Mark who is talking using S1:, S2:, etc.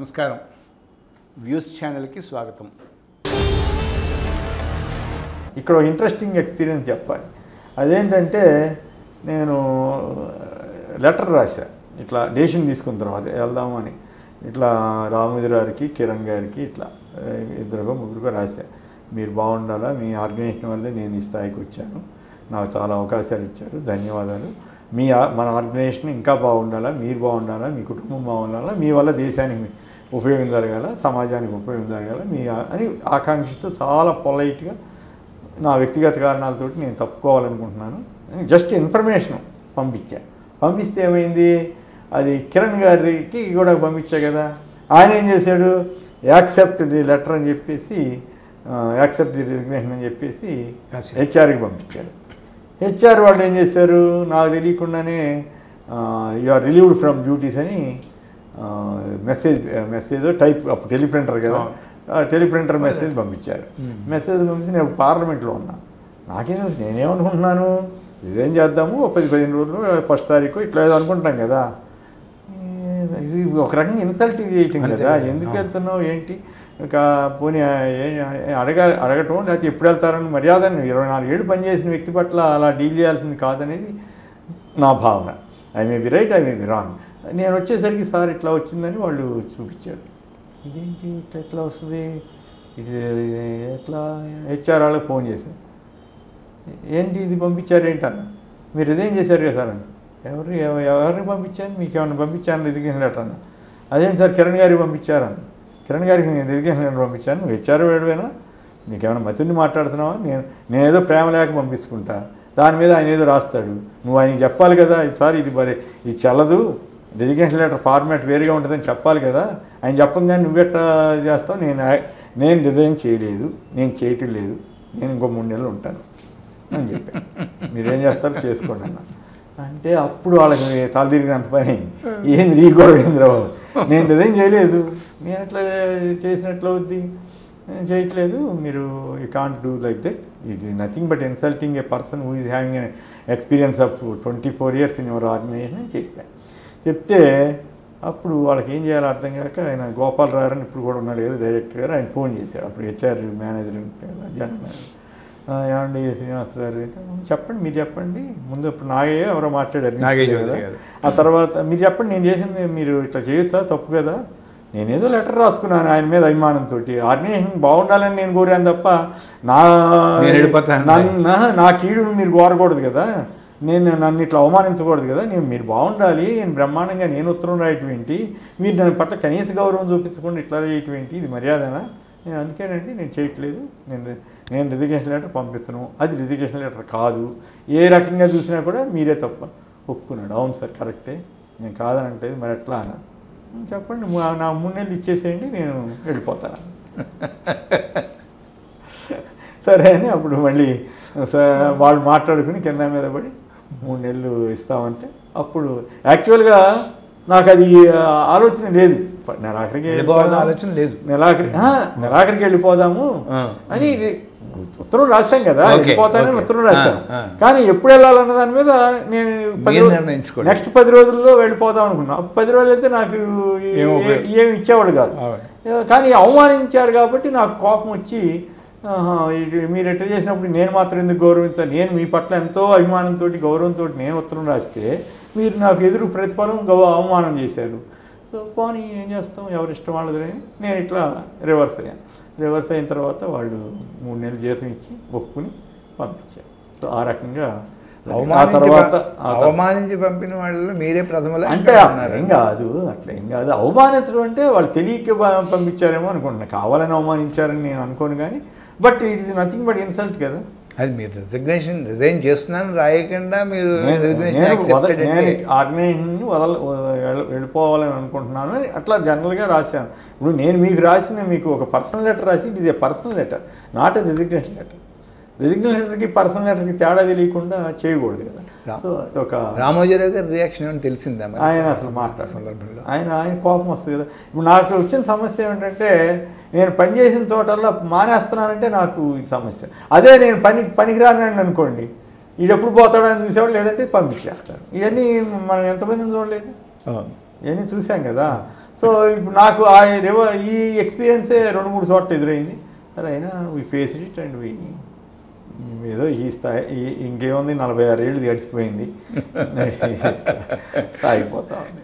S1: నమస్కారం. వ్యూస్ ఛానల్కి స్వాగతం.
S2: ఇక్కడ ఒక ఇంట్రెస్టింగ్ ఎక్స్పీరియన్స్ చెప్పాలి. అదేంటంటే నేను లెటర్ రాశాను ఇట్లా డెసిషన్ తీసుకున్న తర్వాత వెళ్దామని. ఇట్లా రామోజీ గారికి, కిరణ్ గారికి ఇట్లా ఇద్దరికో ముగ్గురికో రాశాను. మీరు బాగుండాలా, మీ ఆర్గనైజేషన్ వల్లే నేను ఈ స్థాయికి వచ్చాను, నాకు చాలా అవకాశాలు ఇచ్చారు, ధన్యవాదాలు. మన ఆర్గనైజేషన్ ఇంకా బాగుండాలా, మీరు బాగుండాలా, మీ కుటుంబం బాగుండాలా, మీ వల్ల దేశానికి ఉపయోగం జరగాల, సమాజానికి ఉపయోగం జరగాల మీ అని ఆకాంక్షతో చాలా పొలైట్గా నా వ్యక్తిగత కారణాలతోటి నేను తప్పుకోవాలనుకుంటున్నాను జస్ట్ ఇన్ఫర్మేషన్ పంపిస్తే ఏమైంది, అది కిరణ్ గారికి కూడా పంపించా కదా. ఆయన ఏం చేశాడు, యాక్సెప్ట్ ది లెటర్ అని చెప్పేసి, యాక్సెప్ట్ ది రిజిగ్నేషన్ అని చెప్పేసి హెచ్ఆర్కి పంపించారు. హెచ్ఆర్ వాళ్ళు ఏం చేశారు, నాకు తెలియకుండానే you are relieved from duties అని మెసేజ్ టైప్ అప్పుడు టెలిప్రింటర్ కదా, టెలిప్రింటర్ మెసేజ్ పంపించారు. మెసేజ్ పంపించి నేను పార్లమెంట్లో ఉన్నా. నాకేం నేనేమనుకుంటున్నాను, ఇదేం చేద్దాము, 10-15 రోజులు 1వ తారీఖు ఇట్లా ఏదో అనుకుంటాం కదా. ఒక రకంగా ఇన్సల్ట్ చేయటం కదా, ఎందుకు వెళ్తున్నావు ఏంటి, ఇంకా పోనీ అడగటం, లేకపోతే ఎప్పుడు వెళ్తారని మర్యాదను 24 ఏళ్ళు పనిచేసిన వ్యక్తి పట్ల అలా డీల్ చేయాల్సింది కాదనేది నా భావన. I may be right, I may be wrong. నేను వచ్చేసరికి సార్ ఇట్లా వచ్చిందని వాళ్ళు చూపించారు. ఇదేంటి ఎట్లా వస్తుంది, ఇది ఎట్లా, హెచ్ఆర్ వాళ్ళకి ఫోన్ చేశాను, ఏంటి ఇది పంపించారు ఏంటన్న, మీరు ఇదేం చేశారు కదా సార్ అన్న. ఎవరిని పంపించాను, మీకు ఏమన్నా పంపించాను రిజిగ్నేషన్ లెటర్ అన్న. అదేంటి సార్ కిరణ్ గారికి పంపించారన్న. కిరణ్ గారికి నేను రిజిగ్నేషన్ లెటర్ పంపించాను, నువ్వు హెచ్ఆర్ వేడువేనా, నీకేమైనా మతుడిని మాట్లాడుతున్నావా, నేనేదో ప్రేమ లేక పంపించుకుంటా, దాని మీద ఆయన ఏదో రాస్తాడు, నువ్వు ఆయనకి చెప్పాలి కదా, సార్ ఇది మరి ఇది చల్లదు, రిజిగ్నేషన్ లెటర్ ఫార్మాట్ వేరుగా ఉంటుందని చెప్పాలి కదా. ఆయన చెప్పంగానే నువ్వెట్టా చేస్తావు, నేను రిజైన్ చేయలేదు, నేను చేయటం లేదు, నేను ఇంకో 3 నెలలు ఉంటాను అని చెప్పాను. మీరేం చేస్తారో చేసుకోండి అన్న. అంటే అప్పుడు వాళ్ళకి తలదిరిగినంత పని, ఏంది రీగొడవేంద్రబాబు, నేను రిజైన్ చేయలేదు, నేను ఎట్లా చేసినట్లు అవుద్ది, నేను చేయట్లేదు, మీరు you can't do like that, ఇది nothing but insulting a person who is having an experience of 24 years in your organisation అని చెప్పాను. చెప్తే అప్పుడు వాళ్ళకి ఏం చేయాలో అర్థం కాక ఆయన గోపాలరావు అని ఇప్పుడు కూడా ఉన్నాడు కదా డైరెక్టర్ గారు, ఆయన ఫోన్ చేశాడు. అప్పుడు హెచ్ఆర్ మేనేజర్ జనరల్ మేనేజర్, ఏమండి శ్రీనివాసరావు గారు చెప్పండి, మీరు చెప్పండి ముందు. అప్పుడు నాగయ్య ఎవరో మాట్లాడారు కదా, ఆ తర్వాత మీరు చెప్పండి, నేను చేసింది మీరు ఇట్లా చేయొచ్చా, తప్పు కదా, నేనేదో లెటర్ రాసుకున్నాను ఆయన మీద అభిమానంతో, ఆర్గనైజేషన్ బాగుండాలని నేను కోరాను తప్ప నా కీడును మీరు కోరకూడదు కదా, నన్ను ఇట్లా అవమానించకూడదు కదా, మీరు బాగుండాలి, నేను బ్రహ్మాండంగా నేను ఉత్తరం రాయటం ఏంటి, మీరు దాని పట్ల కనీస గౌరవం చూపించకుండా ఇట్లా చేయటం ఏంటి, ఇది మర్యాదనా, నేను అందుకేనండి నేను చేయట్లేదు, నేను రిజిగ్నేషన్ లెటర్ పంపించను, అది రిజిగ్నేషన్ లెటర్ కాదు, ఏ రకంగా చూసినా కూడా మీరే తప్ప ఒప్పుకున్నాడు. అవును సార్ కరెక్టే, నేను కాదనంటేది, మరి ఎట్లా అన్నాను. చెప్పండి, నా 3 నెలలు ఇచ్చేసేయండి, నేను వెళ్ళిపోతాను. సరే అని అప్పుడు మళ్ళీ వాళ్ళు మాట్లాడుకుని కింద మీద పడి 3 నెలలు ఇస్తామంటే, అప్పుడు యాక్చువల్గా నాకు అది ఆలోచన లేదు, నెలాఖరికి
S1: ఆలోచన లేదు,
S2: నెలాఖరికి వెళ్ళిపోదాము అని ఉత్తరం రాశాం కదా, వెళ్ళిపోతానని ఉత్తరం రాశాను. కానీ ఎప్పుడు వెళ్ళాలన్న దాని మీద నేను నెక్స్ట్ 10 రోజుల్లో వెళ్ళిపోదాం అనుకున్నా. 10 రోజులు అయితే నాకు ఏమి ఇచ్చేవాడు కాదు, కానీ అవమానించారు కాబట్టి నాకు కోపం వచ్చి, మీరు ఎట్లా చేసినప్పుడు నేను మాత్రం ఎందుకు గౌరవించాలి, నేను మీ పట్ల ఎంతో అభిమానంతో గౌరవంతో నేను ఉత్తరం రాస్తే మీరు నాకు ఎదురు ప్రతిఫలం అవమానం చేశారు. సో పోనీ ఏం చేస్తాం, ఎవరిష్టం వాళ్ళదని నేను ఇట్లా రివర్స్ అయ్యాను. రివర్స్ అయిన తర్వాత వాళ్ళు 3 నెలలు జీతం ఇచ్చి ఒప్పుకుని పంపించారు. సో ఆ రకంగా ఆ తర్వాత
S1: అవమానించి పంపిన వాళ్ళు మీరే ప్రథమలో
S2: అంటే ఏం కాదు, అట్లా ఏం కాదు. అవమానించడం అంటే వాళ్ళు తెలియక పంపించారేమో అనుకుంటున్నాను, కావాలని అవమానించారని నేను అనుకోను, కానీ బట్ ఇది నథింగ్ బట్ ఇన్సల్ట్ కదా.
S1: అది మీరు రిజైన్ చేస్తున్నాను రాయకుండా మీరు
S2: నేను ఆర్గనైజేషన్ వెళ్ళిపోవాలని అనుకుంటున్నాను అని అట్లా జనరల్గా రాశాను. ఇప్పుడు నేను మీకు రాసిన మీకు ఒక పర్సనల్ లెటర్ రాసి, ఇది personal letter, not a resignation letter. Resignation లెటర్కి పర్సనల్ లెటర్కి తేడా తెలియకుండా చేయకూడదు కదా. సో ఒక
S1: రామోజీరావు గారి రియాక్షన్ ఏమైనా తెలిసిందా
S2: ఆయన అసలు మాట్లాడే సందర్భంలో ఆయన కోపం వస్తుంది కదా. ఇప్పుడు నాకు వచ్చిన సమస్య ఏమిటంటే, నేను పనిచేసిన చోటల్లో మానేస్తున్నానంటే నాకు ఇది సమస్య. అదే నేను పనికిరానండి అనుకోండి, వీడు ఎప్పుడు పోతాడని చూసేవాడు, లేదంటే పంపించేస్తారు. ఇవన్నీ మనం ఎంతమందిని చూడలేదు, ఇవన్నీ చూసాం కదా. సో ఇప్పుడు నాకు ఈ ఎక్స్పీరియన్సే 2-3 చోట్ల ఎదురైంది. సరే అయినా we face it and we ఏదో ఈ స్థాయి ఇంకేముంది 46 ఏళ్ళు గడిచిపోయింది సాగిపోతా ఉంది.